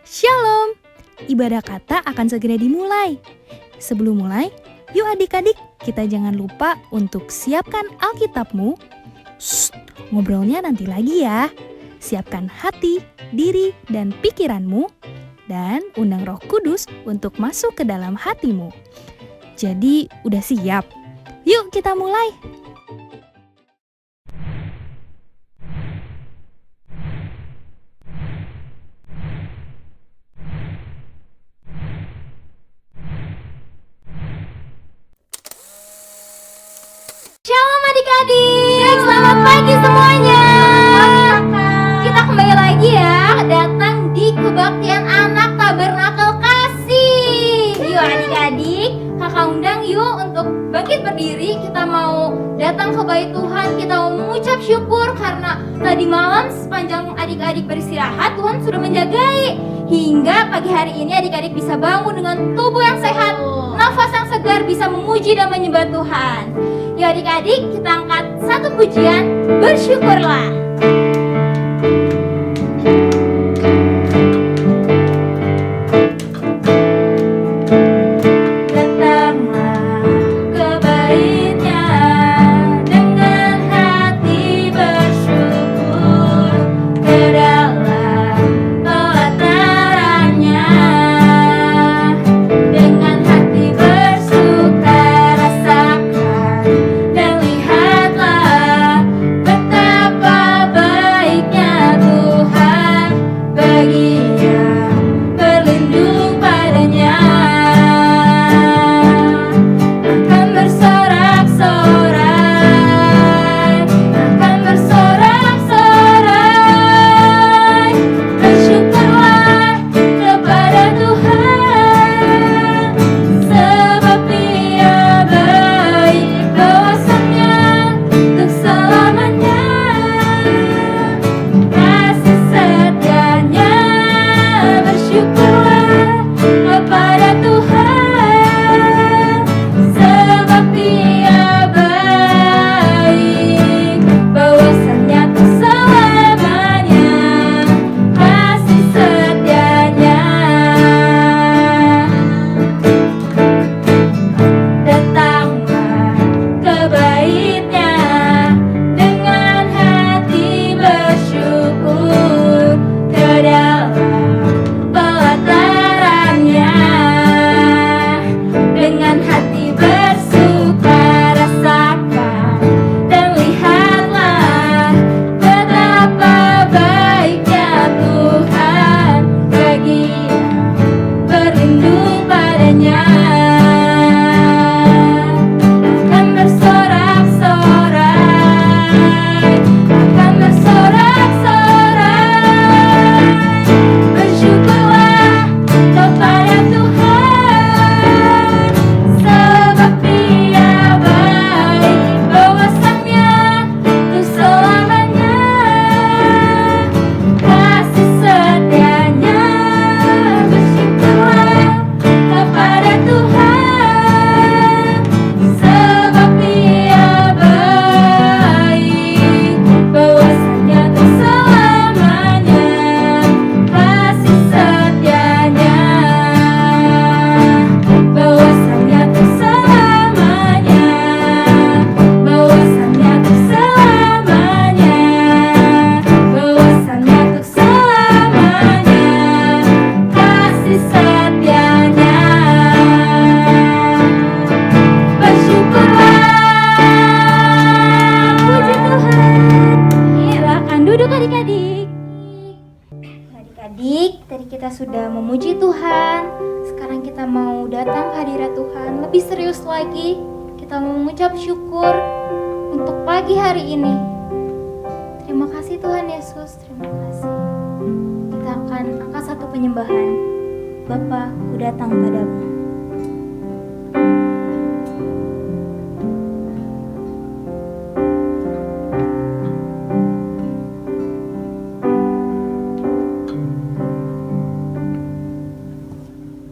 Shalom! Ibadah kata akan segera dimulai. Sebelum mulai, yuk adik-adik, kita jangan lupa untuk siapkan Alkitabmu. Ngobrolnya nanti lagi ya. Siapkan hati, diri, dan pikiranmu. Dan undang Roh Kudus untuk masuk ke dalam hatimu. Jadi, udah siap? Yuk kita mulai! Shalom adik-adik, selamat pagi semuanya. Kita kembali lagi ya, datang di kebaktian anak Tabernakel Kasih. Yuk adik-adik, kakak undang yuk untuk bangkit berdiri. Kita mau datang ke bait Tuhan, kita mau mengucap syukur karena tadi malam sepanjang adik-adik beristirahat, Tuhan sudah menjagai. Hingga pagi hari ini adik-adik bisa bangun dengan tubuh yang sehat, nafas yang segar, bisa memuji dan menyembah Tuhan. Yuk adik-adik, kita angkat satu pujian, bersyukurlah. Datanglah ke bait-Nya dengan hati bersyukur, ke dalam pelataran-Nya dengan hati bersuka rasakan. Dan lihatlah betapa baiknya Tuhan bagi yang berlindung padanya. Akan bersorak-sorai, akan bersorak-sorai. Bersyukurlah kepada Tuhan, sebab Dia baik, bahwasanya untuk selamanya kasih setianya. Bersyukurlah kepada Tuhan, sebab Dia baik, bahwasanya untuk selamanya kasih setianya. Datanglah ke bait-Nya dengan hati bersyukur, ke dalam pelataran-Nya dengan hati bersuka rasakan. Dan lihatlah betapa baiknya Tuhan bagi yang berlindung padanya. Akan bersorak-sorai, akan bersorak-sorai. Bersyukurlah kepada Tuhan, sebab Dia baik, bahwasanya untuk selamanya kasih setianya. Bersyukurlah kepada Tuhan, sebab Dia baik, bahwasanya untuk selamanya kasih setianya. Bahwasanya untuk selamanya, bahwasanya untuk selamanya, bahwasanya untuk selamanya kasih setianya. Bersyukurlah, puji Tuhan. Silakan duduk adik-adik. Adik-adik, tadi kita sudah memuji Tuhan. Sekarang kita mau datang ke hadirat Tuhan lebih serius lagi. Kita mau mengucap syukur untuk pagi hari ini. Terima kasih Tuhan Yesus, terima kasih. Kita akan angkat satu penyembahan. Bapa, ku datang padamu.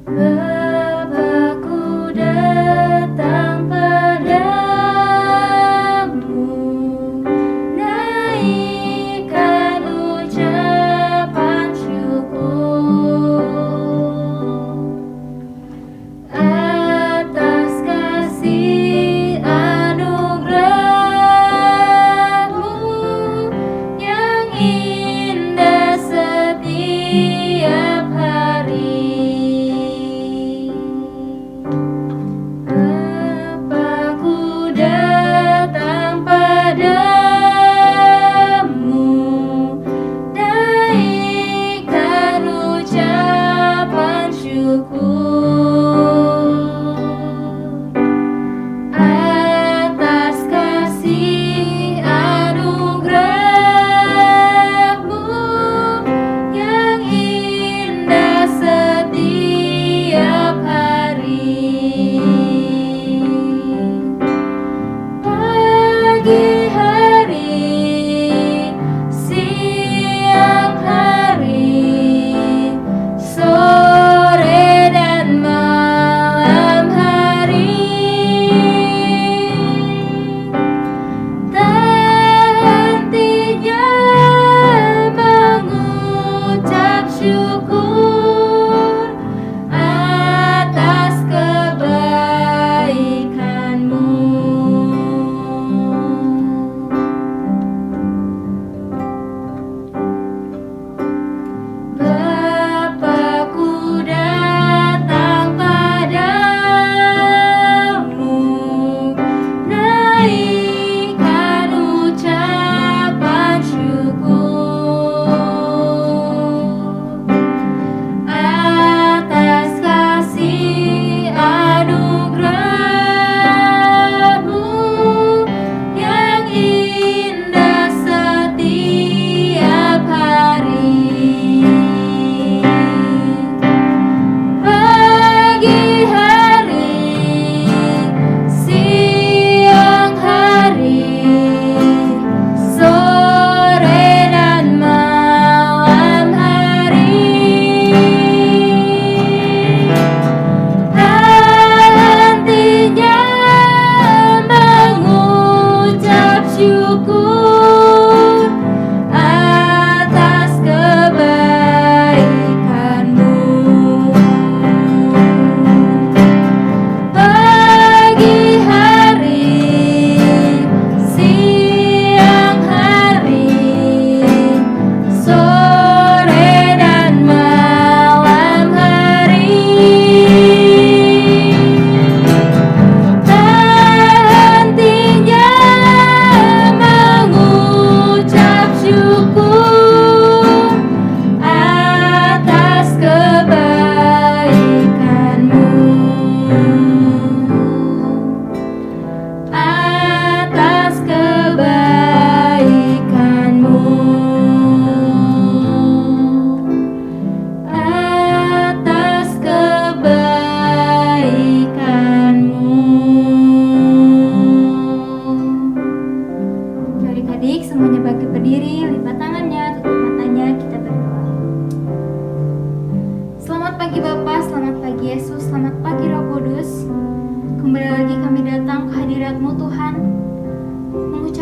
Bapa, ku datang padamu, naikkan ucapan syukur.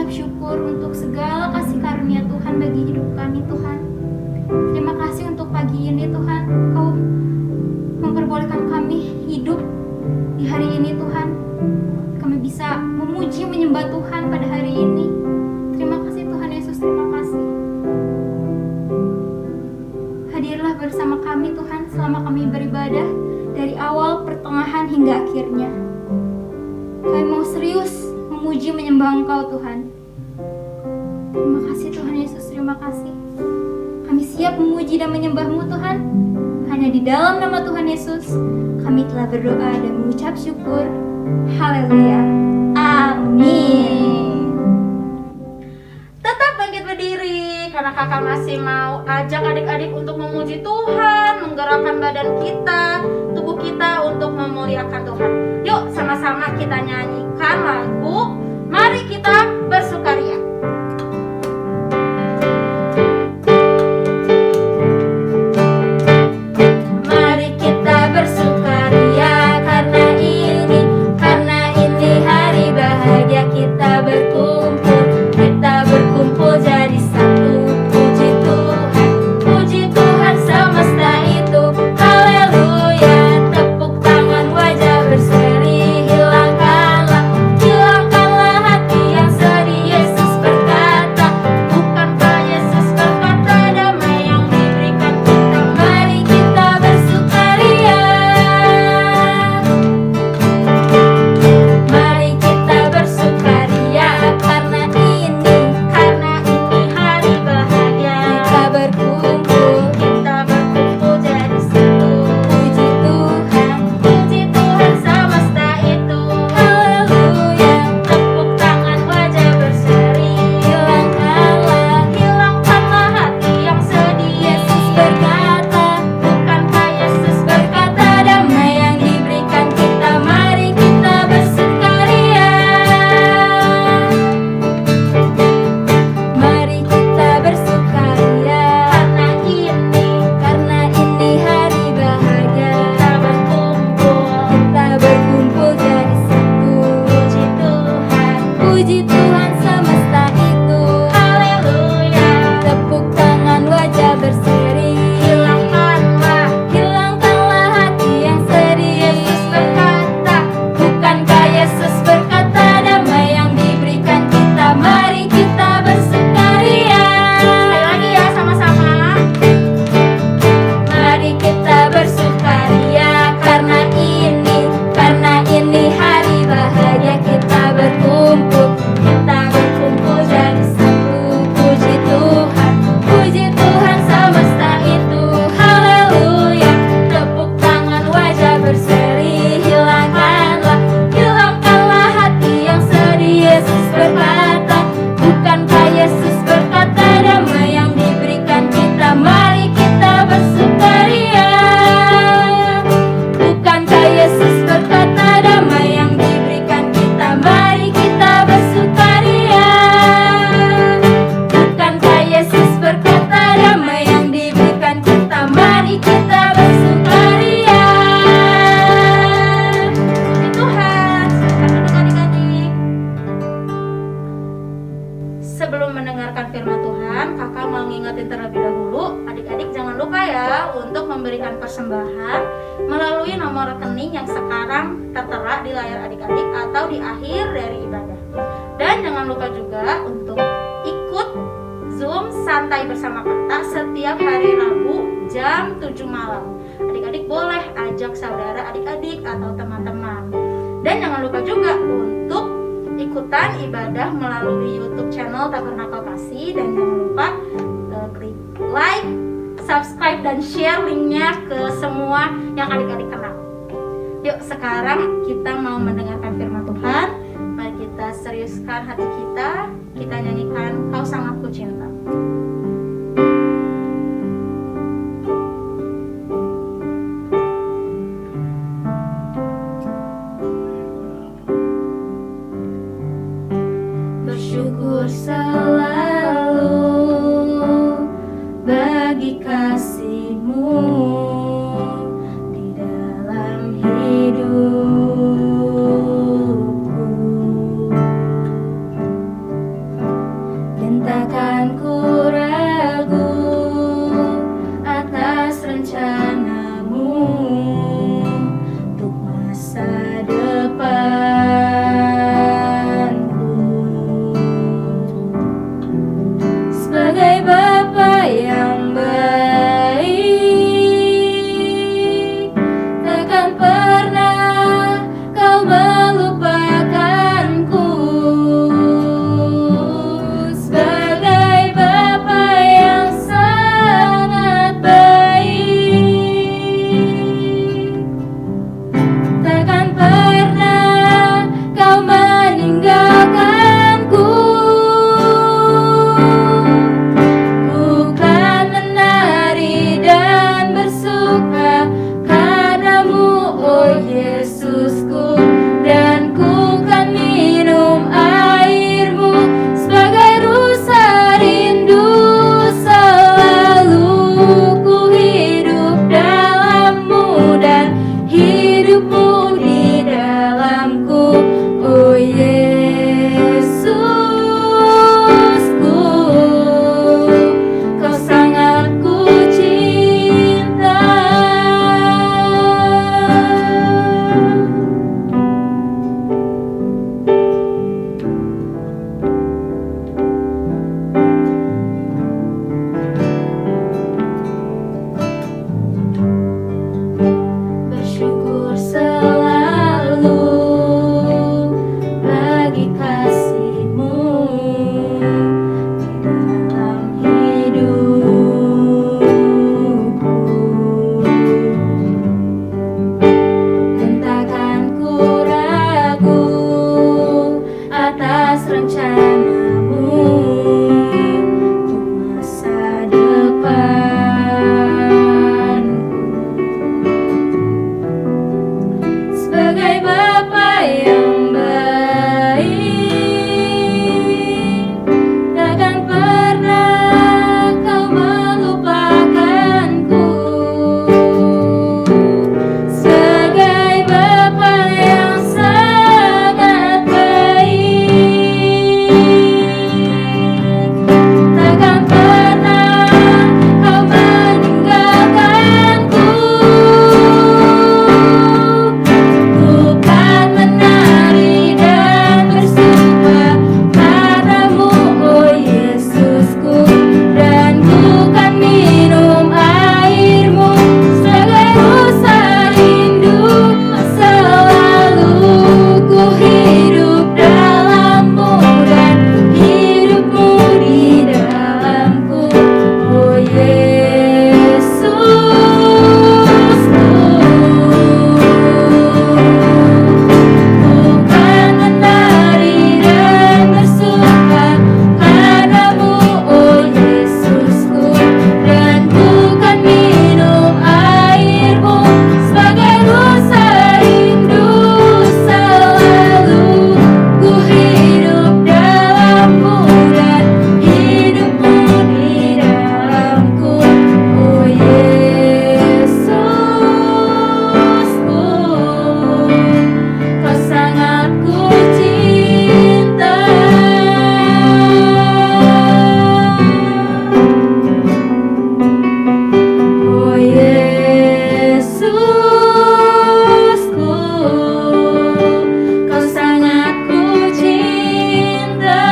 mengucap syukur untuk segala kasih karunia Tuhan bagi hidup kami Tuhan. Terima kasih untuk pagi ini Tuhan, Kau memperbolehkan kami hidup di hari ini Tuhan. Kami bisa memuji menyembah Tuhan pada hari ini. Terima kasih Tuhan Yesus, terima kasih. Hadirlah bersama kami Tuhan selama kami beribadah dari awal, pertengahan hingga akhirnya. Kami mau serius memuji menyembah Engkau Tuhan. Terima kasih Tuhan Yesus, terima kasih. Kami siap memuji dan menyembah-Mu Tuhan. Hanya di dalam nama Tuhan Yesus kami telah berdoa dan mengucap syukur. Haleluya. Amin. Tetap bangkit berdiri karena kakak masih mau ajak adik-adik untuk memuji Tuhan, menggerakkan badan kita, tubuh kita untuk memuliakan Tuhan. Yuk sama-sama kita nyanyikan lagu Mari Kita Bersukaria. Mari kita bersukaria karena ini hari bahagia. Kita berkumpul jadi satu. Puji Tuhan semesta itu. Haleluya. Tepuk tangan, wajah berseri. Hilangkanlah hati yang sedih. Yesus berkata, bukankah Yesus berkata damai yang diberikan kita. Mari kita bersukaria. Mari kita bersukaria karena ini hari bahagia. Kita berkumpul jadi satu. Puji Tuhan semesta itu. Haleluya. Tepuk tangan, wajah berseri. Hilangkanlah hati yang sedih. Yesus berkata, bukankah Yesus berkata damai yang diberikan kita. Mari kita bersukaria. Mari kita bersukaria karena ini hari bahagia. Kita berkumpul jadi satu. Puji Tuhan semesta itu. Haleluya. Tepuk tangan, wajah berseri. Hilangkanlah hati yang sedih. Yesus berkata, bukankah Yesus berkata damai yang diberikan kita. Mari kita bersukaria. Sekali lagi ya sama-sama. Mari kita bersukaria karena ini hari bahagia. Kita berkumpul jadi satu. Puji Tuhan semesta itu. Haleluya. Tepuk tangan, wajah berseri. Hilangkanlah hati yang sedih. Yesus berkata, bukankah Yesus berkata damai yang diberikan kita. Mari kita bersukaria. Bukankah Yesus berkata damai yang diberikan kita. Mari kita bersukaria. Bukankah Yesus berkata damai yang diberikan kita. Mari kita bersukaria. Puji Tuhan. Silakan duduk adik-adik. Sebelum mendengarkan firman Tuhan, kakak mau ngingetin terlebih dahulu, adik-adik jangan lupa ya untuk memberikan persembahan melalui nomor rekening yang sekarang tertera di layar adik-adik atau di akhir dari ibadah. Dan jangan lupa juga untuk ikut Zoom santai bersama Kata setiap hari Rabu jam 7 malam. Adik-adik boleh ajak saudara adik-adik atau teman-teman. Dan jangan lupa juga untuk ikutan ibadah melalui YouTube channel Tabernakel Kasih. Dan jangan lupa klik like, subscribe, dan share linknya ke semua yang adik-adik kenal. Yuk sekarang kita mau mendengarkan firman Tuhan. Mari kita seriuskan hati kita. Kita nyanyikan Kau Sangat Kucinta. Bersyukur selalu bagi kasih-Mu di dalam hidupku. rencanamu untuk masa depanku. Sebagai Bapa yang baik, takkan pernah kau melupakanku. Sebagai Bapa yang sangat baik, takkan pernah kau meninggalkanku. Ku kan menari dan bersuka padamu, oh Yesusku, dan ku kan minum airmu sebagai rasa rindu. Selalu ku hidup dalammu dan hidupmu di dalamku, oh Yesusku. Bukan menari dan bersuka padamu, oh Yesusku, dan bukan minum airmu sebagai rasa rindu. Selalu ku hidup dalammu dan hidupmu di dalamku, oh Yesusku. Kau sangat ku cinta. Oh Yesusku, kau sangat ku cinta.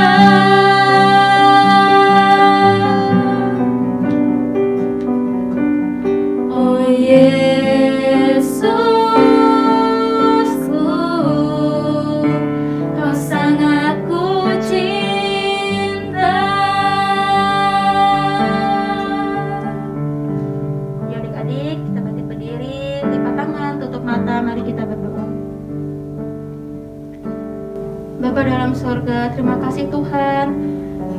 Oh Yesusku, kau sangat ku cinta. Ya adik-adik, kita bangkit berdiri, lipat tangan, tutup mata, mari kita berdoa. Bapa dalam sorga, terima kasih Tuhan.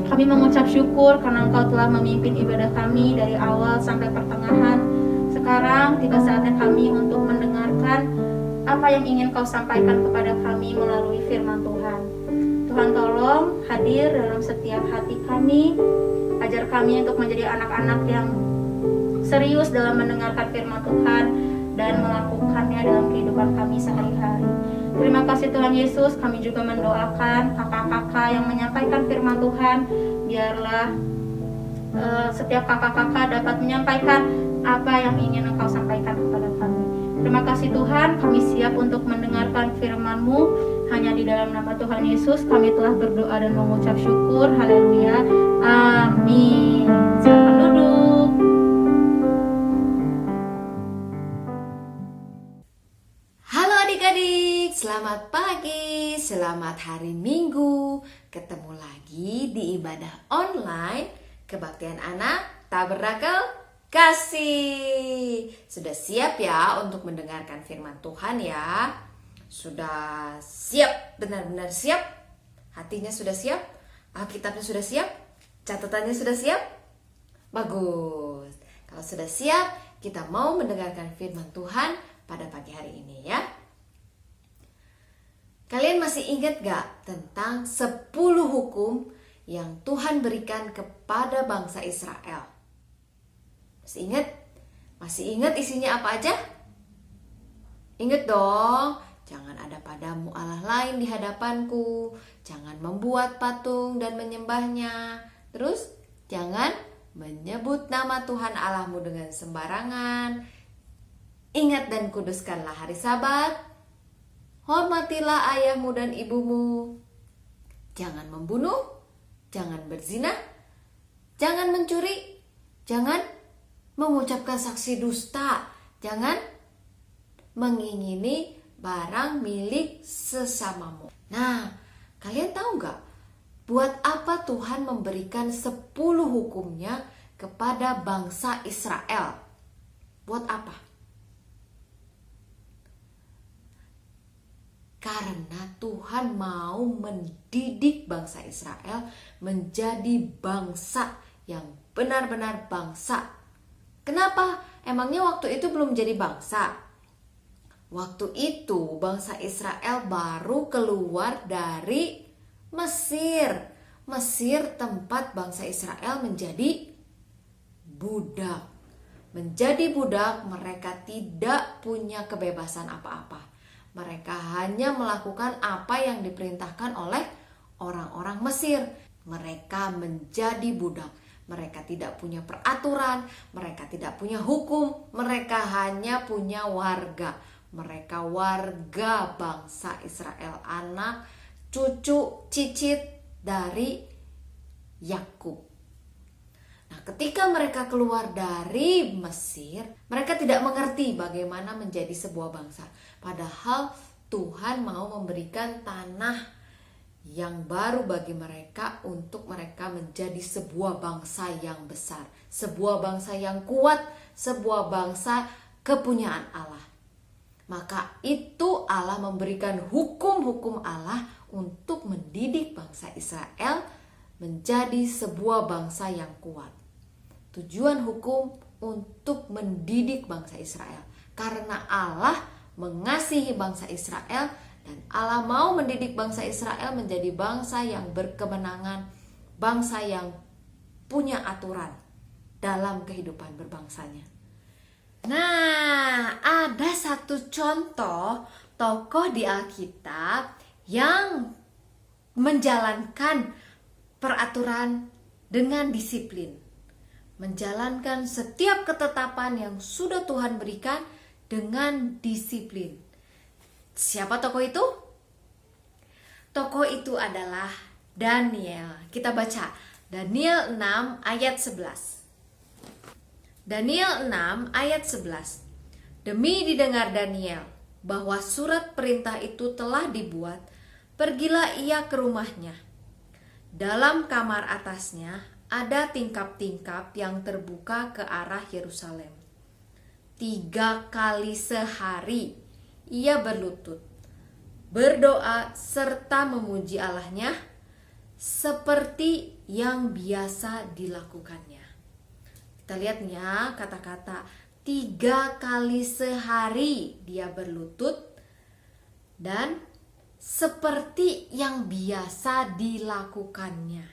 Kami mengucap syukur karena Engkau telah memimpin ibadah kami dari awal sampai pertengahan. Sekarang tiba saatnya kami untuk mendengarkan apa yang ingin Kau sampaikan kepada kami melalui firman Tuhan. Tuhan tolong hadir dalam setiap hati kami. Ajar kami untuk menjadi anak-anak yang serius dalam mendengarkan firman Tuhan dan melakukannya dalam kehidupan kami sehari-hari. Terima kasih Tuhan Yesus. Kami juga mendoakan kakak-kakak yang menyampaikan firman Tuhan. Biarlah setiap kakak-kakak dapat menyampaikan apa yang ingin Engkau sampaikan kepada kami. Terima kasih Tuhan, kami siap untuk mendengarkan firman-Mu. Hanya di dalam nama Tuhan Yesus kami telah berdoa dan mengucap syukur. Haleluya. Amin. Silakan duduk. Halo adik-adik, selamat pagi, selamat hari Minggu. Ketemu lagi di ibadah online Kebaktian Anak Tabernakel Kasih. Sudah siap ya untuk mendengarkan firman Tuhan ya? Sudah siap, benar-benar siap? Hatinya sudah siap? Alkitabnya sudah siap? Catatannya sudah siap? Bagus. Kalau sudah siap, kita mau mendengarkan firman Tuhan pada pagi hari ini ya. Kalian masih ingat gak tentang 10 hukum yang Tuhan berikan kepada bangsa Israel? Masih ingat? Masih ingat isinya apa aja? Ingat dong, jangan ada padamu Allah lain di hadapanku, jangan membuat patung dan menyembahnya. Terus, jangan menyebut nama Tuhan Allahmu dengan sembarangan. Ingat dan kuduskanlah hari Sabat. Hormatilah ayahmu dan ibumu. Jangan membunuh, jangan berzina, jangan mencuri, jangan mengucapkan saksi dusta, jangan mengingini barang milik sesamamu. Nah, kalian tahu gak buat apa Tuhan memberikan 10 hukumnya kepada bangsa Israel? Buat apa? Karena Tuhan mau mendidik bangsa Israel menjadi bangsa yang benar-benar bangsa. Kenapa? Emangnya waktu itu belum jadi bangsa? Waktu itu bangsa Israel baru keluar dari Mesir. Mesir tempat bangsa Israel menjadi budak. Menjadi budak, mereka tidak punya kebebasan apa-apa. Mereka hanya melakukan apa yang diperintahkan oleh orang-orang Mesir. Mereka menjadi budak. Mereka tidak punya peraturan, mereka tidak punya hukum, mereka hanya punya warga. Mereka warga bangsa Israel, anak, cucu, cicit dari Yakub. Nah, ketika mereka keluar dari Mesir, mereka tidak mengerti bagaimana menjadi sebuah bangsa. Padahal Tuhan mau memberikan tanah yang baru bagi mereka untuk mereka menjadi sebuah bangsa yang besar, sebuah bangsa yang kuat, sebuah bangsa kepunyaan Allah. Maka itu Allah memberikan hukum-hukum Allah untuk mendidik bangsa Israel menjadi sebuah bangsa yang kuat. Tujuan hukum untuk mendidik bangsa Israel. Karena Allah mengasihi bangsa Israel dan Allah mau mendidik bangsa Israel menjadi bangsa yang berkemenangan, bangsa yang punya aturan dalam kehidupan berbangsanya. Nah, ada satu contoh tokoh di Alkitab yang menjalankan peraturan dengan disiplin. Menjalankan setiap ketetapan yang sudah Tuhan berikan dengan disiplin. Siapa tokoh itu? Tokoh itu adalah Daniel. Kita baca Daniel 6 ayat 11. Daniel 6 ayat 11. Demi didengar Daniel bahwa surat perintah itu telah dibuat, pergilah ia ke rumahnya. Dalam kamar atasnya ada tingkap-tingkap yang terbuka ke arah Yerusalem. 3 kali sehari ia berlutut, berdoa serta memuji Allahnya seperti yang biasa dilakukannya. Kita lihat ya kata-kata 3 kali sehari dia berlutut dan seperti yang biasa dilakukannya.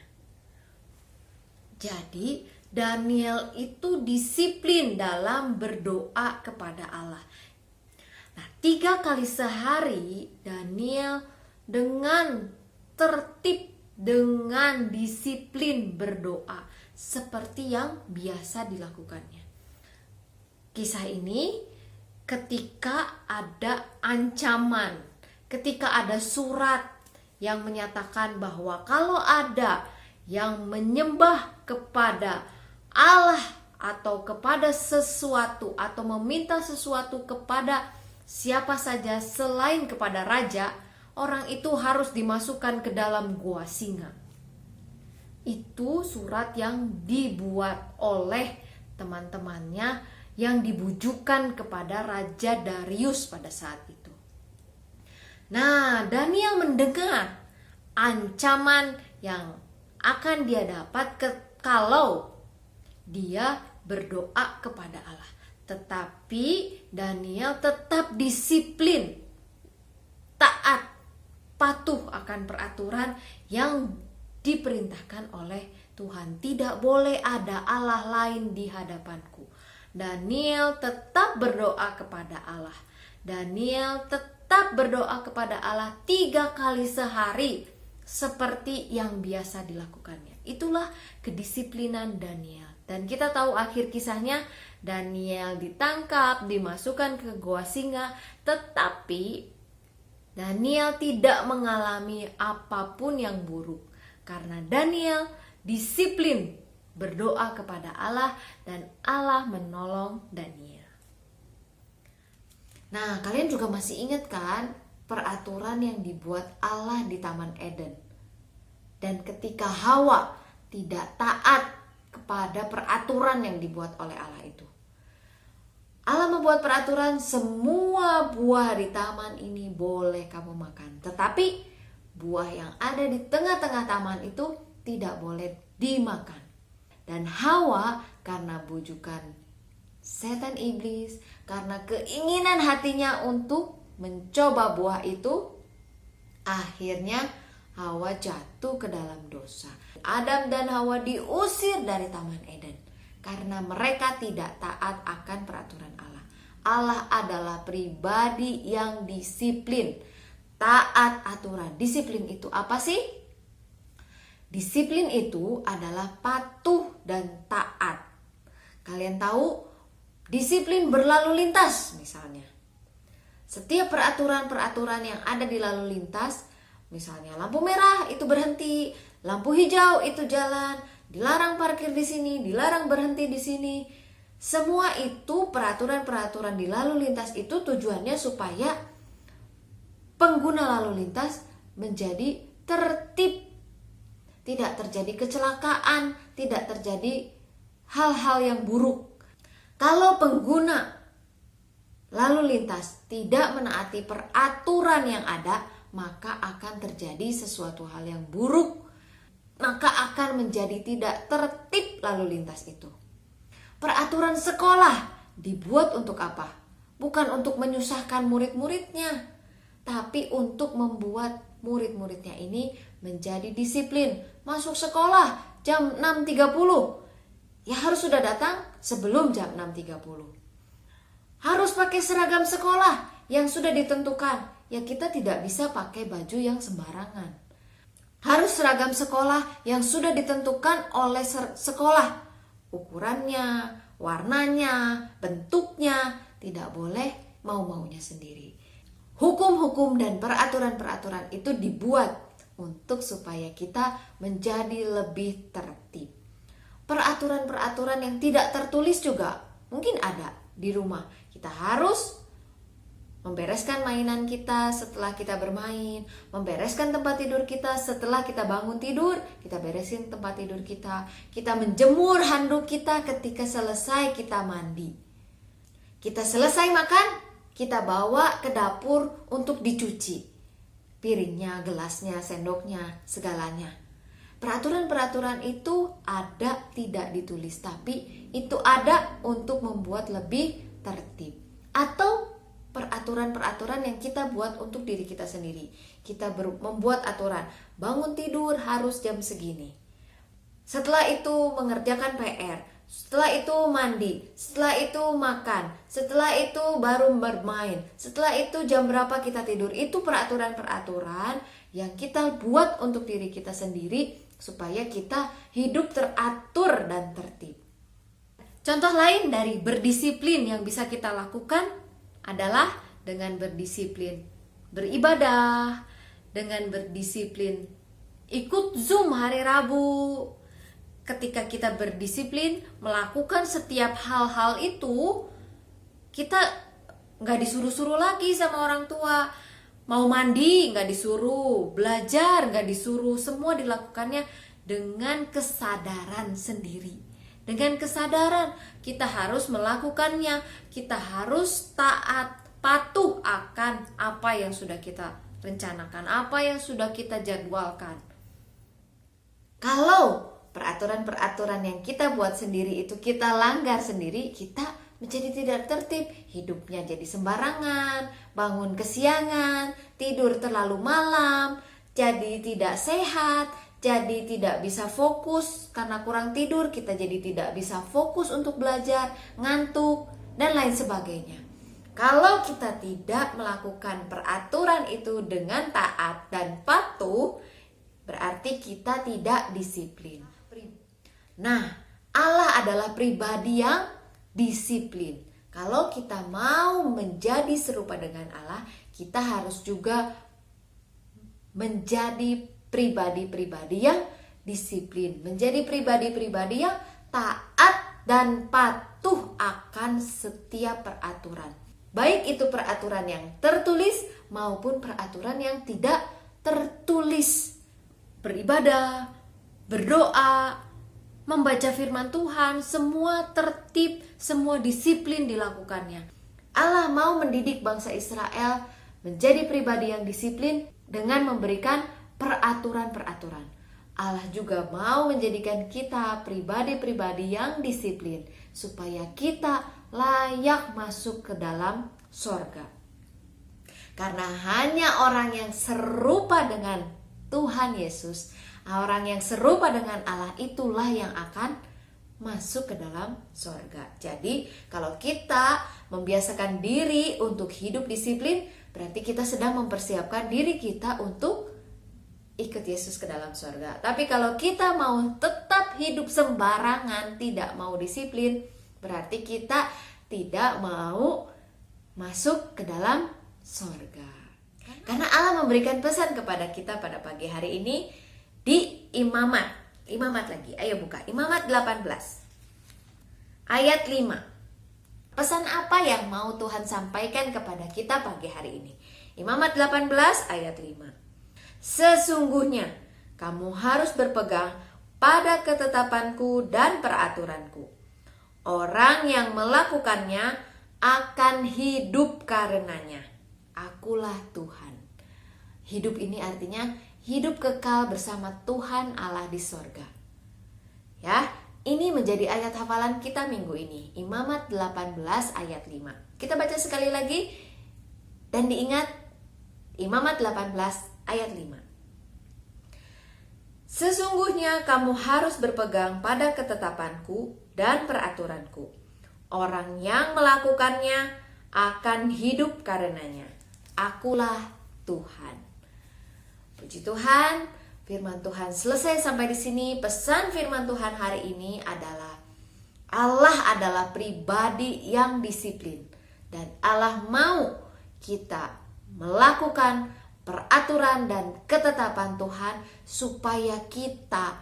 Jadi Daniel itu disiplin dalam berdoa kepada Allah. Nah, 3 kali sehari Daniel dengan tertib, dengan disiplin berdoa seperti yang biasa dilakukannya. Kisah ini ketika ada ancaman, ketika ada surat yang menyatakan bahwa kalau ada yang menyembah kepada Allah atau kepada sesuatu atau meminta sesuatu kepada siapa saja selain kepada raja, orang itu harus dimasukkan ke dalam gua singa. Itu surat yang dibuat oleh teman-temannya yang dibujukan kepada Raja Darius pada saat itu. Nah, Daniel mendengar ancaman yang akan dia dapat kalau dia berdoa kepada Allah. Tetapi Daniel tetap disiplin, taat, patuh akan peraturan yang diperintahkan oleh Tuhan. Tidak boleh ada Allah lain di hadapanku. Daniel tetap berdoa kepada Allah. Daniel tetap berdoa kepada Allah 3 kali sehari seperti yang biasa dilakukannya. Itulah kedisiplinan Daniel. Dan kita tahu akhir kisahnya, Daniel ditangkap, dimasukkan ke gua singa, tetapi Daniel tidak mengalami apapun yang buruk karena Daniel disiplin berdoa kepada Allah dan Allah menolong Daniel. Nah, kalian juga masih ingat kan peraturan yang dibuat Allah di Taman Eden? Dan ketika Hawa tidak taat kepada peraturan yang dibuat oleh Allah itu, Allah membuat peraturan semua buah di taman ini boleh kamu makan. Tetapi buah yang ada di tengah-tengah taman itu tidak boleh dimakan. Dan Hawa karena bujukan setan iblis, karena keinginan hatinya untuk mencoba buah itu, akhirnya Hawa jatuh ke dalam dosa. Adam dan Hawa diusir dari Taman Eden karena mereka tidak taat akan peraturan Allah. Allah adalah pribadi yang disiplin, taat aturan. Disiplin itu apa sih? Disiplin itu adalah patuh dan taat. Kalian tahu disiplin berlalu lintas misalnya. Setiap peraturan-peraturan yang ada di lalu lintas, misalnya lampu merah itu berhenti, lampu hijau itu jalan, dilarang parkir di sini, dilarang berhenti di sini. Semua itu peraturan-peraturan di lalu lintas itu tujuannya supaya pengguna lalu lintas menjadi tertib. Tidak terjadi kecelakaan, tidak terjadi hal-hal yang buruk. Kalau pengguna lalu lintas tidak menaati peraturan yang ada, maka akan terjadi sesuatu hal yang buruk. Maka akan menjadi tidak tertib lalu lintas itu. Peraturan sekolah dibuat untuk apa? Bukan untuk menyusahkan murid-muridnya, tapi untuk membuat murid-muridnya ini menjadi disiplin. Masuk sekolah jam 6.30, ya harus sudah datang sebelum jam 6.30. Harus pakai seragam sekolah yang sudah ditentukan. Ya kita tidak bisa pakai baju yang sembarangan. Harus seragam sekolah yang sudah ditentukan oleh sekolah. Ukurannya, warnanya, bentuknya, tidak boleh mau-maunya sendiri. Hukum-hukum dan peraturan-peraturan itu dibuat untuk supaya kita menjadi lebih tertib. Peraturan-peraturan yang tidak tertulis juga mungkin ada di rumah. Kita harus membereskan mainan kita setelah kita bermain, membereskan tempat tidur kita setelah kita bangun tidur, kita beresin tempat tidur kita. Kita menjemur handuk kita ketika selesai kita mandi. Kita selesai makan, kita bawa ke dapur untuk dicuci. Piringnya, gelasnya, sendoknya, segalanya. Peraturan-peraturan itu ada tidak ditulis, tapi itu ada untuk membuat lebih tertib. Atau peraturan-peraturan yang kita buat untuk diri kita sendiri. Kita membuat aturan, bangun tidur harus jam segini. Setelah itu mengerjakan PR, setelah itu mandi, setelah itu makan, setelah itu baru bermain, setelah itu jam berapa kita tidur. Itu peraturan-peraturan yang kita buat untuk diri kita sendiri supaya kita hidup teratur dan tertib. Contoh lain dari berdisiplin yang bisa kita lakukan adalah dengan berdisiplin beribadah, dengan berdisiplin ikut Zoom hari Rabu. Ketika kita berdisiplin melakukan setiap hal-hal itu, kita gak disuruh-suruh lagi sama orang tua. Mau mandi gak disuruh, belajar gak disuruh, semua dilakukannya dengan kesadaran sendiri. Dengan kesadaran kita harus melakukannya, kita harus taat, patuh akan apa yang sudah kita rencanakan, apa yang sudah kita jadwalkan. Kalau peraturan-peraturan yang kita buat sendiri itu kita langgar sendiri, kita menjadi tidak tertib, hidupnya jadi sembarangan, bangun kesiangan, tidur terlalu malam, jadi tidak sehat, jadi tidak bisa fokus karena kurang tidur, kita jadi tidak bisa fokus untuk belajar, ngantuk, dan lain sebagainya. Kalau kita tidak melakukan peraturan itu dengan taat dan patuh, berarti kita tidak disiplin. Nah, Allah adalah pribadi yang disiplin. Kalau kita mau menjadi serupa dengan Allah, kita harus juga menjadi pribadi-pribadi yang disiplin, menjadi pribadi-pribadi yang taat dan patuh akan setiap peraturan. Baik itu peraturan yang tertulis maupun peraturan yang tidak tertulis. Beribadah, berdoa, membaca firman Tuhan, semua tertib, semua disiplin dilakukannya. Allah mau mendidik bangsa Israel menjadi pribadi yang disiplin dengan memberikan peraturan-peraturan. Allah juga mau menjadikan kita pribadi-pribadi yang disiplin supaya kita layak masuk ke dalam sorga. Karena hanya orang yang serupa dengan Tuhan Yesus, orang yang serupa dengan Allah, itulah yang akan masuk ke dalam sorga. Jadi kalau kita membiasakan diri untuk hidup disiplin, berarti kita sedang mempersiapkan diri kita untuk ikut Yesus ke dalam sorga. Tapi kalau kita mau tetap hidup sembarangan, tidak mau disiplin, berarti kita tidak mau masuk ke dalam sorga. Karena Allah memberikan pesan kepada kita pada pagi hari ini di Imamat lagi. Ayo buka Imamat 18 ayat 5. Pesan apa yang mau Tuhan sampaikan kepada kita pagi hari ini? Imamat 18 ayat 5. Sesungguhnya kamu harus berpegang pada ketetapanku dan peraturanku. Orang yang melakukannya akan hidup karenanya. Akulah Tuhan. Hidup ini artinya hidup kekal bersama Tuhan Allah di sorga. Ya, ini menjadi ayat hafalan kita minggu ini. Imamat 18 ayat 5. Kita baca sekali lagi dan diingat Imamat 18 ayat 5. Sesungguhnya kamu harus berpegang pada ketetapanku dan peraturanku. Orang yang melakukannya akan hidup karenanya. Akulah Tuhan. Puji Tuhan, firman Tuhan selesai sampai di sini. Pesan firman Tuhan hari ini adalah Allah adalah pribadi yang disiplin dan Allah mau kita melakukan peraturan dan ketetapan Tuhan supaya kita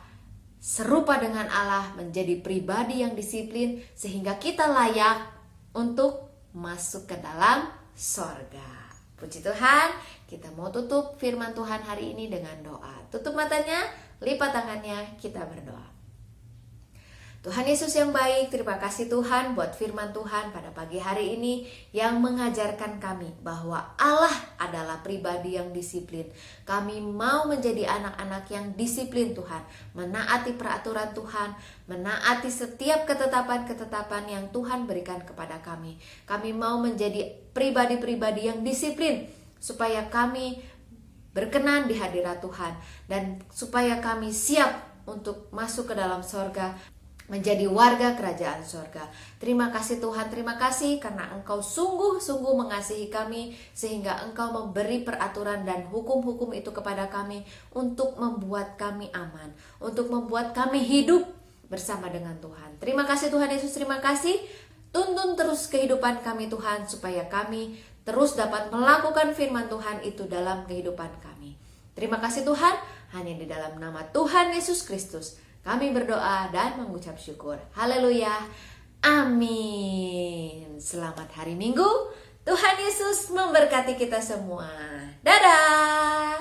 serupa dengan Allah, menjadi pribadi yang disiplin sehingga kita layak untuk masuk ke dalam sorga. Puji Tuhan, kita mau tutup firman Tuhan hari ini dengan doa. Tutup matanya, lipat tangannya, kita berdoa. Tuhan Yesus yang baik, terima kasih Tuhan buat firman Tuhan pada pagi hari ini yang mengajarkan kami bahwa Allah adalah pribadi yang disiplin. Kami mau menjadi anak-anak yang disiplin Tuhan, menaati peraturan Tuhan, menaati setiap ketetapan-ketetapan yang Tuhan berikan kepada kami. Kami mau menjadi pribadi-pribadi yang disiplin supaya kami berkenan di hadirat Tuhan dan supaya kami siap untuk masuk ke dalam sorga, menjadi warga kerajaan sorga. Terima kasih Tuhan, terima kasih karena Engkau sungguh-sungguh mengasihi kami sehingga Engkau memberi peraturan dan hukum-hukum itu kepada kami untuk membuat kami aman, untuk membuat kami hidup bersama dengan Tuhan. Terima kasih Tuhan Yesus, terima kasih. Tuntun terus kehidupan kami Tuhan supaya kami terus dapat melakukan firman Tuhan itu dalam kehidupan kami. Terima kasih Tuhan, hanya di dalam nama Tuhan Yesus Kristus kami berdoa dan mengucap syukur. Haleluya. Amin. Selamat hari Minggu. Tuhan Yesus memberkati kita semua. Dadah.